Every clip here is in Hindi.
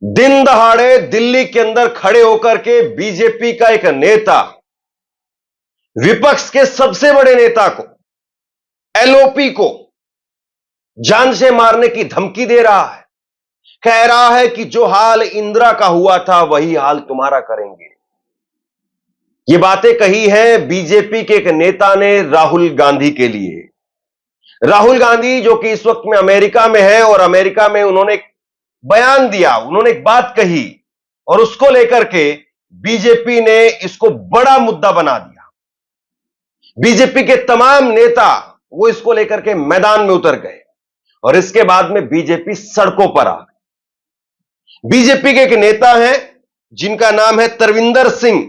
दिन दहाड़े दिल्ली के अंदर खड़े होकर के बीजेपी का एक नेता विपक्ष के सबसे बड़े नेता को, एलओपी को जान से मारने की धमकी दे रहा है। कह रहा है कि जो हाल इंदिरा का हुआ था वही हाल तुम्हारा करेंगे। ये बातें कही हैं बीजेपी के एक नेता ने राहुल गांधी के लिए। राहुल गांधी जो कि इस वक्त में अमेरिका में है और अमेरिका में उन्होंने एक बयान दिया, उन्होंने एक बात कही और उसको लेकर के बीजेपी ने इसको बड़ा मुद्दा बना दिया। बीजेपी के तमाम नेता वो इसको लेकर के मैदान में उतर गए और इसके बाद में बीजेपी सड़कों पर आ गई। बीजेपी के एक नेता हैं जिनका नाम है तरविंदर सिंह,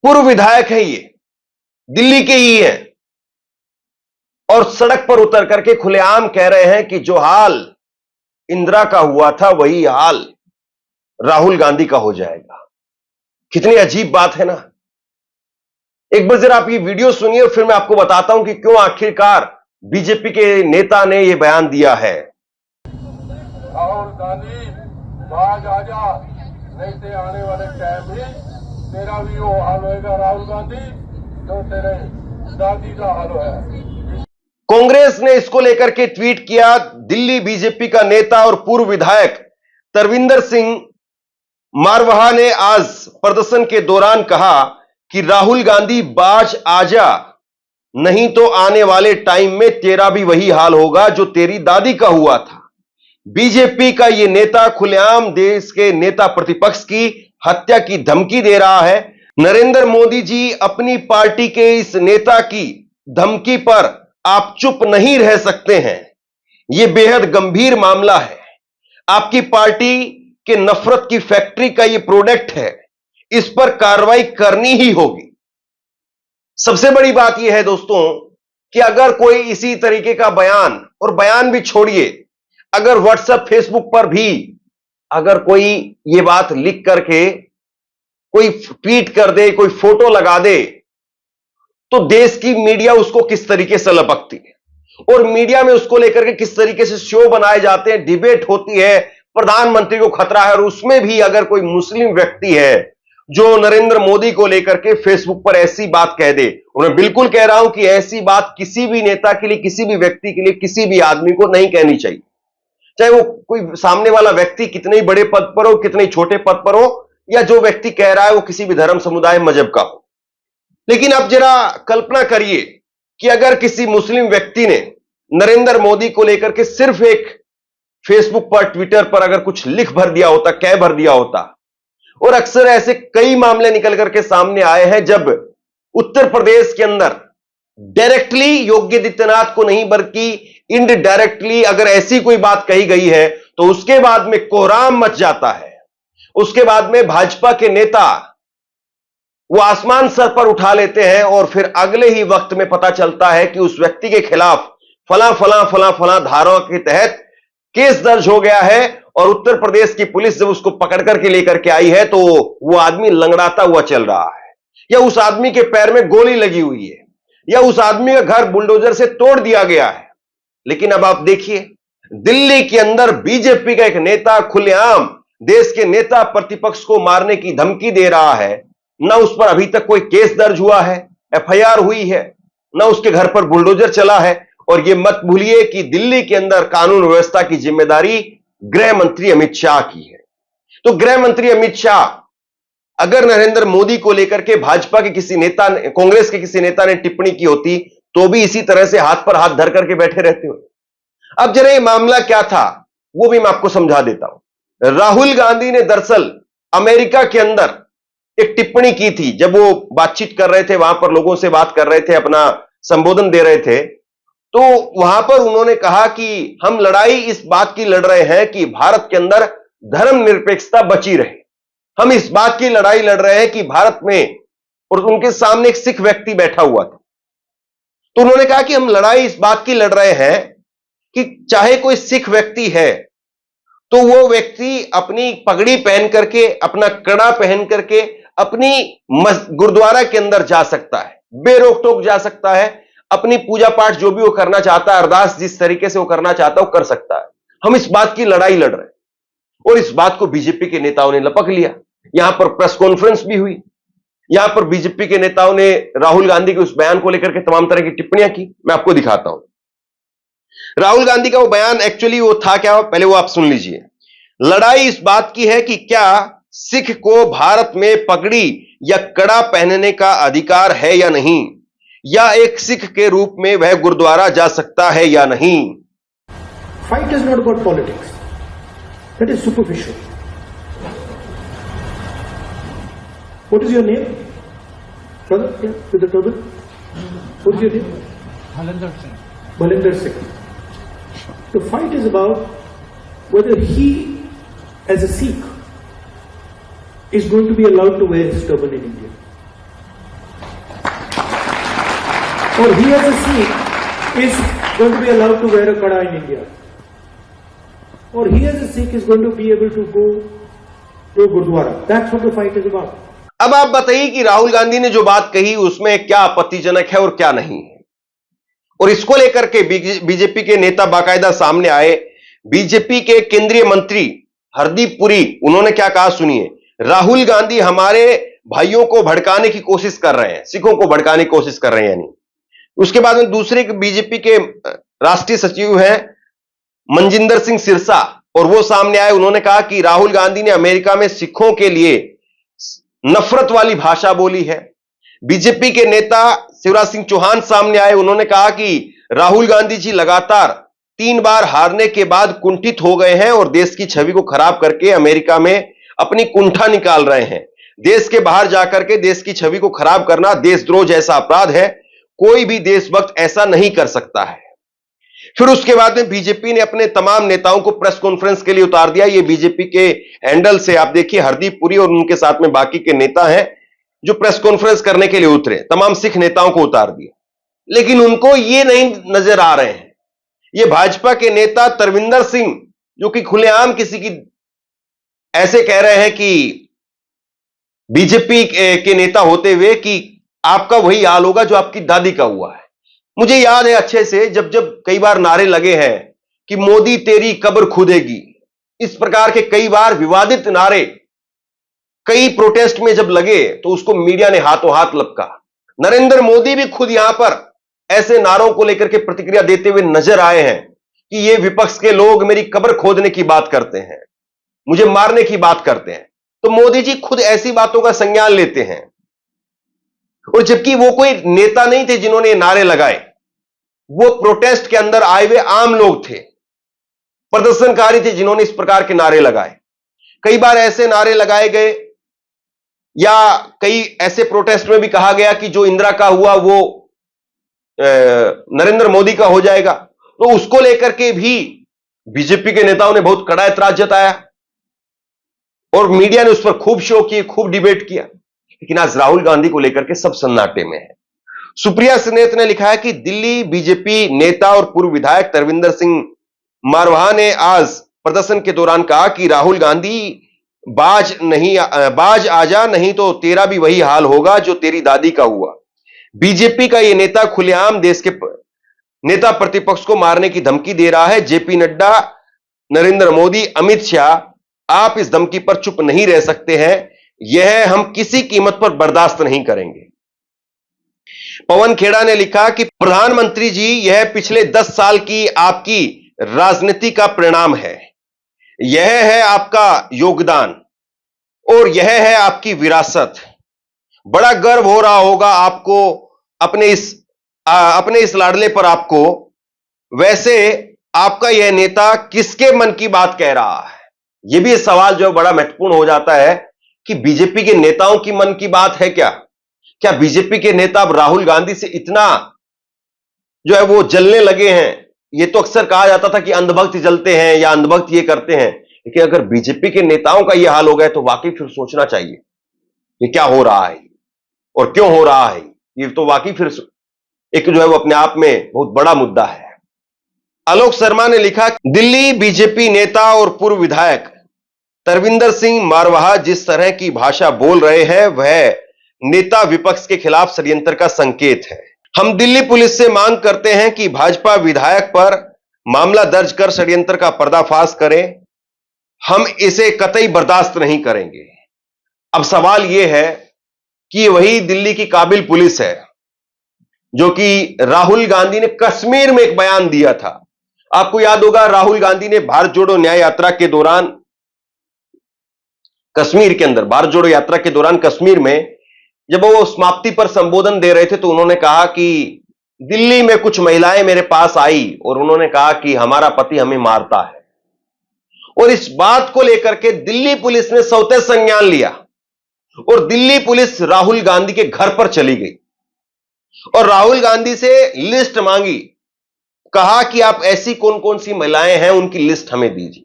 पूर्व विधायक है, ये दिल्ली के ही हैं और सड़क पर उतर करके खुलेआम कह रहे हैं कि जो हाल इंदिरा का हुआ था वही हाल राहुल गांधी का हो जाएगा। कितनी अजीब बात है ना। एक बार जरा आप ये वीडियो सुनिए और फिर मैं आपको बताता हूं कि क्यों आखिरकार बीजेपी के नेता ने यह बयान दिया है। राहुल गांधी आज आजा, नहीं तो आने वाले टाइम में तेरा भी वो हाल होएगा राहुल गांधी जो तेरे दादी का हाल है। कांग्रेस ने इसको लेकर के ट्वीट किया। दिल्ली बीजेपी का नेता और पूर्व विधायक तरविंदर सिंह मारवाहा ने आज प्रदर्शन के दौरान कहा कि राहुल गांधी बाज आजा, नहीं तो आने वाले टाइम में तेरा भी वही हाल होगा जो तेरी दादी का हुआ था। बीजेपी का यह नेता खुलेआम देश के नेता प्रतिपक्ष की हत्या की धमकी दे रहा है। नरेंद्र मोदी जी, अपनी पार्टी के इस नेता की धमकी पर आप चुप नहीं रह सकते हैं। यह बेहद गंभीर मामला है। आपकी पार्टी के नफरत की फैक्ट्री का यह प्रोडक्ट है, इस पर कार्रवाई करनी ही होगी। सबसे बड़ी बात यह है दोस्तों कि अगर कोई इसी तरीके का बयान, और बयान भी छोड़िए, अगर व्हाट्सएप फेसबुक पर भी अगर कोई यह बात लिख करके कोई ट्वीट कर दे, कोई फोटो लगा दे, तो देश की मीडिया उसको किस तरीके से लपकती है और मीडिया में उसको लेकर के किस तरीके से शो बनाए जाते हैं, डिबेट होती है, प्रधानमंत्री को खतरा है। और उसमें भी अगर कोई मुस्लिम व्यक्ति है जो नरेंद्र मोदी को लेकर के फेसबुक पर ऐसी बात कह दे, और मैं बिल्कुल कह रहा हूं कि ऐसी बात किसी भी नेता के लिए, किसी भी व्यक्ति के लिए, किसी भी आदमी को नहीं कहनी चाहिए, चाहे वो कोई सामने वाला व्यक्ति कितने ही बड़े पद पर हो, कितने ही छोटे पद पर हो, या जो व्यक्ति कह रहा है वो किसी भी धर्म, समुदाय, मजहब का हो। लेकिन अब जरा कल्पना करिए कि अगर किसी मुस्लिम व्यक्ति ने नरेंद्र मोदी को लेकर के सिर्फ एक फेसबुक पर, ट्विटर पर अगर कुछ लिख भर दिया होता, कह भर दिया होता, और अक्सर ऐसे कई मामले निकल करके सामने आए हैं जब उत्तर प्रदेश के अंदर डायरेक्टली योगी आदित्यनाथ को नहीं बल्कि इनडायरेक्टली अगर ऐसी कोई बात कही गई है तो उसके बाद में कोहराम मच जाता है। उसके बाद में भाजपा के नेता वो आसमान सर पर उठा लेते हैं और फिर अगले ही वक्त में पता चलता है कि उस व्यक्ति के खिलाफ फला फला फला फला धाराओं के तहत केस दर्ज हो गया है और उत्तर प्रदेश की पुलिस जब उसको पकड़ करके लेकर के आई है तो वो आदमी लंगड़ाता हुआ चल रहा है, या उस आदमी के पैर में गोली लगी हुई है, या उस आदमी का घर बुलडोजर से तोड़ दिया गया है। लेकिन अब आप देखिए, दिल्ली के अंदर बीजेपी का एक नेता खुलेआम देश के नेता प्रतिपक्ष को मारने की धमकी दे रहा है। ना उस पर अभी तक कोई केस दर्ज हुआ है, एफआईआर हुई है, ना उसके घर पर बुलडोजर चला है। और यह मत भूलिए कि दिल्ली के अंदर कानून व्यवस्था की जिम्मेदारी गृह मंत्री अमित शाह की है। तो गृह मंत्री अमित शाह अगर नरेंद्र मोदी को लेकर के भाजपा के किसी नेता ने, कांग्रेस के किसी नेता ने टिप्पणी की होती तो भी इसी तरह से हाथ पर हाथ धर करके बैठे रहते हो। अब जरा ये मामला क्या था वो भी मैं आपको समझा देता हूं। राहुल गांधी ने दरअसल अमेरिका के अंदर एक टिप्पणी की थी जब वो बातचीत कर रहे थे, वहां पर लोगों से बात कर रहे थे, अपना संबोधन दे रहे थे, तो वहां पर उन्होंने कहा कि हम लड़ाई इस बात की लड़ रहे हैं कि भारत के अंदर धर्मनिरपेक्षता बची रहे। हम इस बात की लड़ाई लड़ रहे हैं कि भारत में, और उनके सामने एक सिख व्यक्ति बैठा हुआ था, तो उन्होंने कहा कि हम लड़ाई इस बात की लड़ रहे हैं कि चाहे कोई सिख व्यक्ति है तो वो व्यक्ति अपनी पगड़ी पहन करके, अपना कड़ा पहन करके अपनी गुरुद्वारा के अंदर जा सकता है, बेरोक टोक जा सकता है, अपनी पूजा पाठ जो भी वो करना चाहता है, अरदास जिस तरीके से वो करना चाहता है वो कर सकता है। हम इस बात की लड़ाई लड़ रहे हैं। और इस बात को बीजेपी के नेताओं ने लपक लिया। यहां पर प्रेस कॉन्फ्रेंस भी हुई, यहां पर बीजेपी के नेताओं ने राहुल गांधी के उस बयान को लेकर के तमाम तरह की टिप्पणियां की। मैं आपको दिखाता हूं राहुल गांधी का वो बयान, एक्चुअली वो था क्या, पहले वो आप सुन लीजिए। लड़ाई इस बात की है कि क्या सिख को भारत में पगड़ी या कड़ा पहनने का अधिकार है या नहीं, या एक सिख के रूप में वह गुरुद्वारा जा सकता है या नहीं। Fight is not about politics. That is superficial. What is your name? Brother, yeah, with the turban. What is your name? Balinder Singh. Balinder Singh. The fight is about whether he, as a Sikh, is going to be allowed to wear his turban in India. Or he, as a Sikh, is going to be allowed to wear a kada in India. Or he, as a Sikh, is going to be able to go to a Gurdwara. That's what the fight is about. अब आप बताइए कि राहुल गांधी ने जो बात कही उसमें क्या आपत्तिजनक है और क्या नहीं है। और इसको लेकर के बीजेपी के नेता बाकायदा सामने आए। बीजेपी के केंद्रीय मंत्री हरदीप पुरी, उन्होंने क्या कहा सुनिए। राहुल गांधी हमारे भाइयों को भड़काने की कोशिश कर रहे हैं, सिखों को भड़काने की कोशिश कर रहे हैं यानी। उसके बाद में दूसरे बीजेपी के राष्ट्रीय सचिव हैं मनजिंदर सिंह सिरसा, और वो सामने आए। उन्होंने कहा कि राहुल गांधी ने अमेरिका में सिखों के लिए नफरत वाली भाषा बोली है। बीजेपी के नेता शिवराज सिंह चौहान सामने आए। उन्होंने कहा कि राहुल गांधी जी लगातार 3 बार हारने के बाद कुंठित हो गए हैं और देश की छवि को खराब करके अमेरिका में अपनी कुंठा निकाल रहे हैं। देश के बाहर जाकर के देश की छवि को खराब करना देशद्रोह जैसा अपराध है, कोई भी देशभक्त ऐसा नहीं कर सकता है। फिर उसके बाद में बीजेपी ने अपने तमाम नेताओं को प्रेस कॉन्फ्रेंस के लिए उतार दिया। ये बीजेपी के हैंडल से आप देखिए, हरदीप पुरी और उनके साथ में बाकी के नेता हैं जो प्रेस कॉन्फ्रेंस करने के लिए उतरे, तमाम सिख नेताओं को उतार दिया। लेकिन उनको ये नहीं नजर आ रहे हैं, ये भाजपा के नेता तरविंदर सिंह, जो कि खुलेआम किसी की ऐसे कह रहे हैं कि बीजेपी के नेता होते हुए कि आपका वही हाल होगा जो आपकी दादी का हुआ है। मुझे याद है अच्छे से, जब जब कई बार नारे लगे हैं कि मोदी तेरी कब्र खुदेगी, इस प्रकार के कई बार विवादित नारे कई प्रोटेस्ट में जब लगे तो उसको मीडिया ने हाथों हाथ लपका। नरेंद्र मोदी भी खुद यहां पर ऐसे नारों को लेकर के प्रतिक्रिया देते हुए नजर आए हैं कि ये विपक्ष के लोग मेरी कब्र खोदने की बात करते हैं, मुझे मारने की बात करते हैं। तो मोदी जी खुद ऐसी बातों का संज्ञान लेते हैं, और जबकि वो कोई नेता नहीं थे जिन्होंने नारे लगाए, वो प्रोटेस्ट के अंदर आए हुए आम लोग थे, प्रदर्शनकारी थे जिन्होंने इस प्रकार के नारे लगाए। कई बार ऐसे नारे लगाए गए, या कई ऐसे प्रोटेस्ट में भी कहा गया कि जो इंदिरा का हुआ वो नरेंद्र मोदी का हो जाएगा। तो उसको लेकर के भी बीजेपी के नेताओं ने बहुत कड़ा ऐतराज जताया और मीडिया ने उस पर खूब शो किए, खूब डिबेट किया। लेकिन आज राहुल गांधी को लेकर के सब सन्नाटे में है। सुप्रिया सनेत ने लिखा है कि दिल्ली बीजेपी नेता और पूर्व विधायक तरविंदर सिंह मारवाहा ने आज प्रदर्शन के दौरान कहा कि राहुल गांधी बाज आजा, नहीं तो तेरा भी वही हाल होगा जो तेरी दादी का हुआ। बीजेपी का यह नेता खुलेआम देश के नेता प्रतिपक्ष को मारने की धमकी दे रहा है। जेपी नड्डा, नरेंद्र मोदी, अमित शाह, आप इस धमकी पर चुप नहीं रह सकते हैं, यह हम किसी कीमत पर बर्दाश्त नहीं करेंगे। पवन खेड़ा ने लिखा कि प्रधानमंत्री जी, यह पिछले 10 साल की आपकी राजनीति का परिणाम है, यह है आपका योगदान और यह है आपकी विरासत। बड़ा गर्व हो रहा होगा आपको अपने इस लाडले पर आपको। वैसे आपका यह नेता किसके मन की बात कह रहा है? यह भी सवाल जो बड़ा महत्वपूर्ण हो जाता है कि बीजेपी के नेताओं की मन की बात है क्या बीजेपी के नेता अब राहुल गांधी से इतना जो है वो जलने लगे हैं? ये तो अक्सर कहा जाता था कि अंधभक्त जलते हैं या अंधभक्त ये करते हैं, लेकिन अगर बीजेपी के नेताओं का यह हाल हो गया तो वाकई फिर सोचना चाहिए कि क्या हो रहा है और क्यों हो रहा है। ये तो वाकई फिर एक जो है वो अपने आप में बहुत बड़ा मुद्दा है। आलोक शर्मा ने लिखा, दिल्ली बीजेपी नेता और पूर्व विधायक तरविंदर सिंह मारवाहा जिस तरह की भाषा बोल रहे हैं वह नेता विपक्ष के खिलाफ षड्यंत्र का संकेत है। हम दिल्ली पुलिस से मांग करते हैं कि भाजपा विधायक पर मामला दर्ज कर षड्यंत्र का पर्दाफाश करें। हम इसे कतई बर्दाश्त नहीं करेंगे। अब सवाल यह है कि वही दिल्ली की काबिल पुलिस है जो कि राहुल गांधी ने कश्मीर में एक बयान दिया था। आपको याद होगा, राहुल गांधी ने भारत जोड़ो न्याय यात्रा के दौरान कश्मीर के अंदर, भारत जोड़ो यात्रा के दौरान कश्मीर में जब वो समाप्ति पर संबोधन दे रहे थे तो उन्होंने कहा कि दिल्ली में कुछ महिलाएं मेरे पास आई और उन्होंने कहा कि हमारा पति हमें मारता है। और इस बात को लेकर के दिल्ली पुलिस ने सौते संज्ञान लिया और दिल्ली पुलिस राहुल गांधी के घर पर चली गई और राहुल गांधी से लिस्ट मांगी, कहा कि आप ऐसी कौन कौन सी महिलाएं हैं उनकी लिस्ट हमें दीजिए।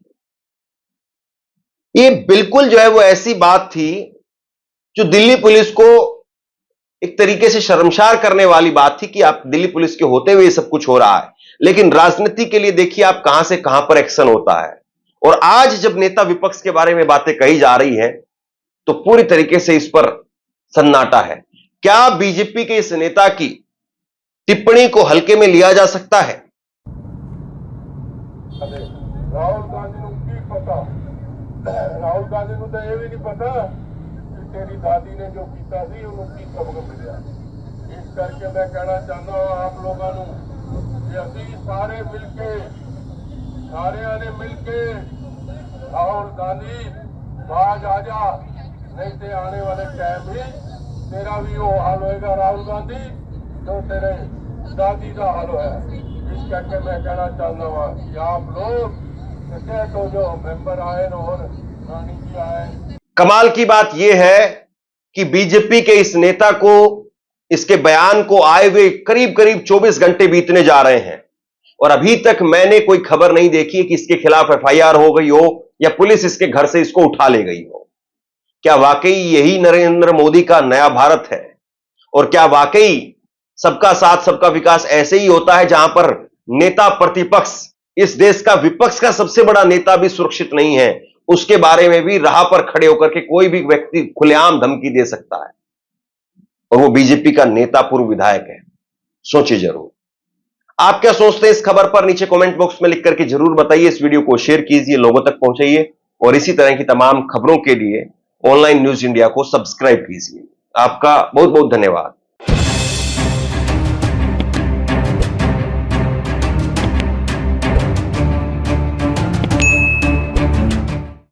ये बिल्कुल जो है वो ऐसी बात थी जो दिल्ली पुलिस को एक तरीके से शर्मसार करने वाली बात थी कि आप दिल्ली पुलिस के होते हुए ये सब कुछ हो रहा है। लेकिन राजनीति के लिए देखिए आप कहां से कहां पर एक्शन होता है। और आज जब नेता विपक्ष के बारे में बातें कही जा रही है तो पूरी तरीके से इस पर सन्नाटा है। क्या बीजेपी के इस नेता की टिप्पणी को हल्के में लिया जा सकता है? राहुल गांधी ਨੂੰ ਕੀ ਪਤਾ? ਰਾਹੁਲ ਗਾਂਧੀ ਨੂੰ ਤਾਂ ਇਹ ਵੀ ਨਹੀਂ ਪਤਾ ਕਿ ਤੇਰੀ ਦਾਦੀ ਨੇ ਜੋ ਕੀਤਾ ਸੀ ਉਹਨੂੰ ਕੀ ਸਬਕ ਮਿਲਿਆ। ਇਸ ਕਰਕੇ ਮੈਂ ਕਹਿਣਾ ਚਾਹੁੰਦਾ ਹਾਂ ਆਪ ਲੋਕਾਂ ਨੂੰ ਕਿ ਅਸੀਂ ਸਾਰੇ ਮਿਲ ਕੇ, ਸਾਰਿਆਂ ਨੇ ਮਿਲ ਕੇ ਰਾਹੁਲ गांधी बाज आ जा, नहीं तो आने वाले टाइम ही तेरा भी वो हाल होएगा राहुल गांधी जो तेरे दादी का हाल होया। इस करके मैं कहना चाहता हूँ कि आप लोग तो जो मेंबर आए और रानी जी आए। कमाल की बात यह है कि बीजेपी के इस नेता को, इसके बयान को आए हुए करीब करीब 24 घंटे बीतने जा रहे हैं और अभी तक मैंने कोई खबर नहीं देखी है कि इसके खिलाफ एफआईआर हो गई हो या पुलिस इसके घर से इसको उठा ले गई हो। क्या वाकई यही नरेंद्र मोदी का नया भारत है? और क्या वाकई सबका साथ सबका विकास ऐसे ही होता है जहां पर नेता प्रतिपक्ष, इस देश का विपक्ष का सबसे बड़ा नेता भी सुरक्षित नहीं है, उसके बारे में भी राह पर खड़े होकर के कोई भी व्यक्ति खुलेआम धमकी दे सकता है और वो बीजेपी का नेता, पूर्व विधायक है? सोचिए जरूर। आप क्या सोचते हैं इस खबर पर? नीचे कमेंट बॉक्स में लिख करके जरूर बताइए। इस वीडियो को शेयर कीजिए, लोगों तक पहुंचाइए और इसी तरह की तमाम खबरों के लिए ऑनलाइन न्यूज इंडिया को सब्सक्राइब कीजिए। आपका बहुत बहुत धन्यवाद।